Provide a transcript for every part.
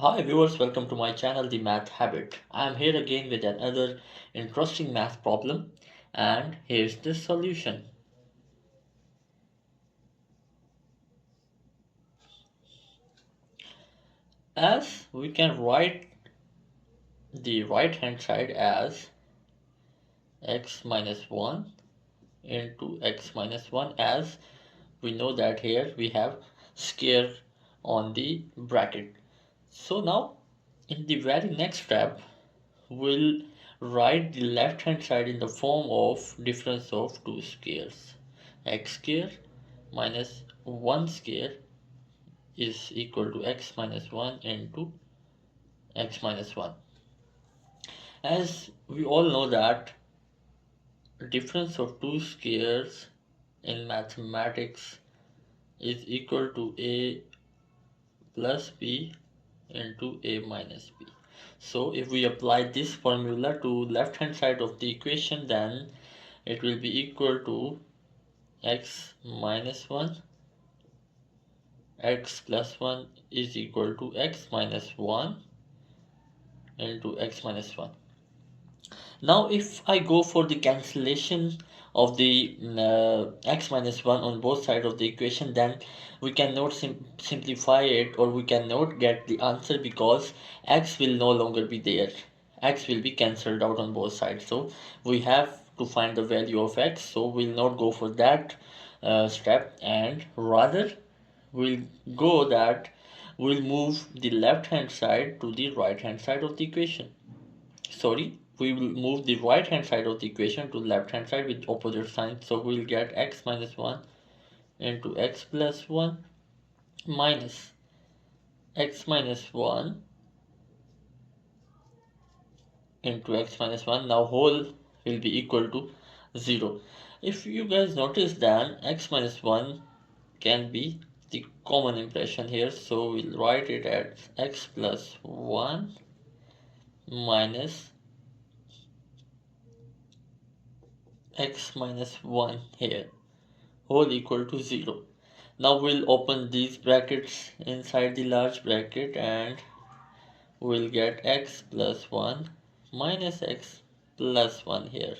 Hi viewers, welcome to my channel The Math Habit. I am here again with another interesting math problem, and here's the solution. As we can write the right hand side as x minus 1 into x minus 1, as we know that here we have square on the bracket. So now in the very next step we'll write the left hand side in the form of difference of two squares. X square minus 1 square is equal to x minus 1 into x minus 1. As we all know that difference of two squares in mathematics is equal to a plus b into a minus b. So if we apply this formula to left hand side of the equation, then it will be equal to x minus 1 x plus 1 is equal to x minus 1 into x minus 1. Now if I go for the cancellation of the x minus 1 on both sides of the equation, then we cannot simplify it, or we cannot get the answer, because x will no longer be there. X will be cancelled out on both sides, so we have to find the value of x. So we'll not go for that step, and rather we'll go that we'll move the left hand side to the right hand side of the equation. Sorry, we will move the right hand side of the equation to left hand side with opposite signs. So we'll get x minus 1 into x plus 1 minus x minus 1 into x minus 1. Now whole will be equal to 0. If you guys notice, then x minus 1 can be the common impression here, so we'll write it as x plus 1 minus x minus 1 here, whole equal to 0. Now we'll open these brackets inside the large bracket, and we'll get x plus 1 minus x plus 1 here,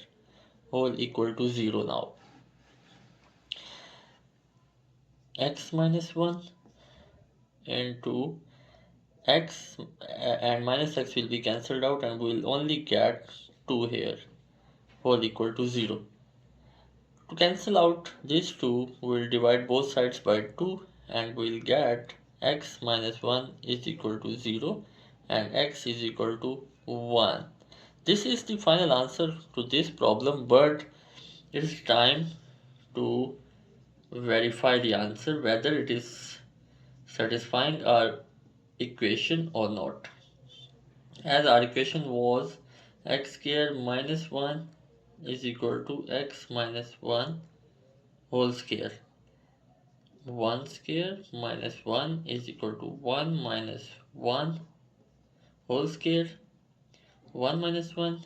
whole equal to 0 now. X minus 1 into x and minus x will be cancelled out, and we'll only get 2 here, whole equal to 0. To cancel out these two, we'll divide both sides by 2, and we'll get x minus 1 is equal to 0 and x is equal to 1. This is the final answer to this problem, but it's time to verify the answer whether it is satisfying our equation or not. As our equation was x square minus 1 is equal to x minus 1 whole square. 1 square minus 1 is equal to 1 minus 1 whole square. 1 minus 1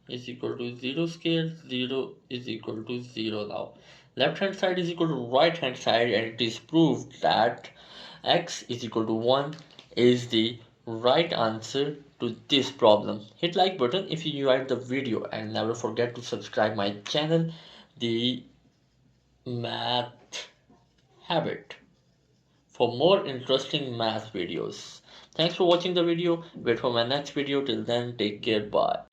is equal to 0 square. 0 is equal to 0 now. Left hand side is equal to right hand side, and it is proved that x is equal to 1 is the right answer to this problem. Hit like button if you enjoyed the video, and never forget to subscribe my channel, The Math Habit, for more interesting math videos. Thanks for watching the video. Wait for my next video. Till then, take care. Bye.